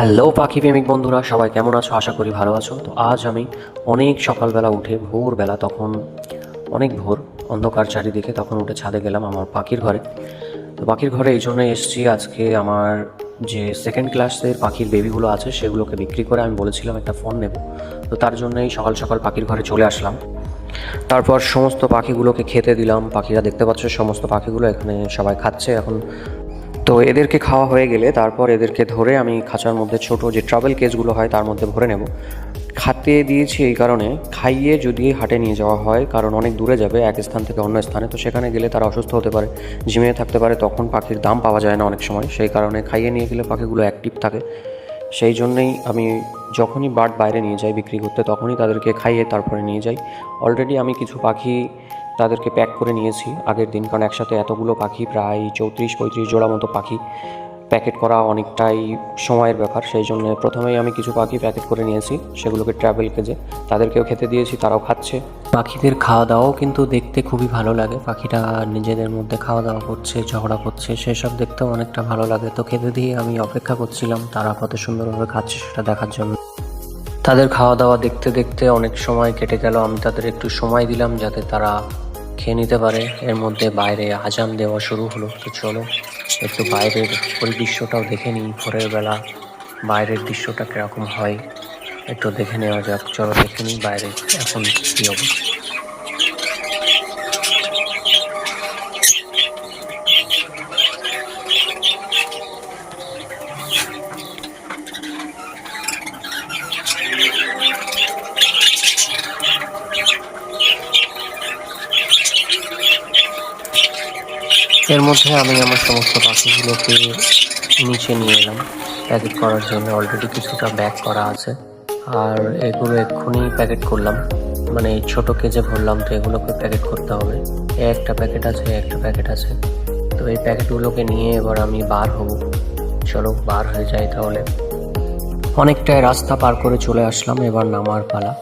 Hello পাখি প্রেমিক বন্ধুরা, সবাই কেমন আছো? আশা করি ভালো আছো। তো আজ আমি অনেক সকালবেলা উঠে ভোরবেলা, তখন অনেক ভোর, অন্ধকার চারিদিকে, তখন উঠে ছাদে গেলাম আমার পাখির ঘরে। তো পাখির ঘরে এই জন্য এসেছি, আজকে আমার যে সেকেন্ড ক্লাসের পাখির বেবিগুলো আছে সেগুলোকে বিক্রি করে আমি বলেছিলাম একটা ফোন নেব। তো তার জন্যই সকাল সকাল পাখির ঘরে চলে আসলাম। তারপর সমস্ত পাখিগুলোকে খেতে দিলাম। পাখিরা দেখতে পাচ্ছ, সমস্ত পাখিগুলো এখানে সবাই খাচ্ছে এখন। তো এদেরকে খাওয়া হয়ে গেলে তারপর এদেরকে ধরে আমি খাঁচার মধ্যে ছোট যে ট্রাভেল কেসগুলো হয় তার মধ্যে ভরে নেব। খাতে দিয়েছি এই কারণে, খাইয়ে যদি হাটে নিয়ে যাওয়া হয়, কারণ অনেক দূরে যাবে এক স্থান থেকে অন্য স্থানে, তো সেখানে গেলে তারা অসুস্থ হতে পারে, ঝিমিয়ে থাকতে পারে, তখন পাখির দাম পাওয়া যায় না অনেক সময়। সেই কারণে খাইয়ে নিয়ে গেলে পাখিগুলো অ্যাক্টিভ থাকে। সেই জন্যেই আমি যখনই বার্ড বাইরে নিয়ে যাই বিক্রি করতে, তখনই তাদেরকে খাইয়ে তারপরে নিয়ে যাই। অলরেডি আমি কিছু পাখি তাদেরকে প্যাক করে নিয়েছি আগের দিন, কারণ একসাথে এতগুলো পাখি, প্রায় 34-35 জোড়া মতো পাখি প্যাকেট করা অনেকটাই সময়ের ব্যাপার। সেই জন্য প্রথমেই আমি কিছু পাখি প্যাকেট করে নিয়েছি, সেগুলোকে ট্রাভেল কেজে তাদেরকেও খেতে দিয়েছি, তারাও খাচ্ছে। পাখিদের খাওয়া দাওয়াও কিন্তু দেখতে খুবই ভালো লাগে। পাখিরা নিজেদের মধ্যে খাওয়া দাওয়া করছে, ঝগড়া করছে, সেসব দেখতেও অনেকটা ভালো লাগে। তো খেতে দিয়ে আমি অপেক্ষা করছিলাম তারা কত সুন্দরভাবে খাচ্ছে সেটা দেখার জন্য। তাদের খাওয়া দাওয়া দেখতে দেখতে অনেক সময় কেটে গেল। আমি তাদের একটু সময় দিলাম যাতে তারা খেয়ে নিতে পারে। এর মধ্যে বাইরে আজান দেওয়া শুরু হলো। তো চলো একটু বাইরের পরিদৃশ্যটাও দেখে নিই, ভোরের বেলা বাইরের দৃশ্যটা কীরকম হয় একটু দেখে নেওয়া যাক। চলো দেখে নিই বাইরে এখন কী অবস্থা। এর মধ্যে আমি আমার সমস্ত পাখিগুলোকে নিচে নিয়ে এলাম প্যাকেট করার জন্য। অলরেডি কিছুটা ব্যাগ করা আছে, আর এগুলো এক্ষুনি প্যাকেট করলাম, মানে ছোটো কেজে ভরলাম। তো এগুলোকে প্যাকেট করতে হবে। একটা প্যাকেট আছে, একটা প্যাকেট আছে। তো এই প্যাকেটগুলোকে নিয়ে এবার আমি বার হব। চলো বার হয়ে যাই তাহলে। অনেকটাই রাস্তা পার করে চলে আসলাম, এবার নামার পালা।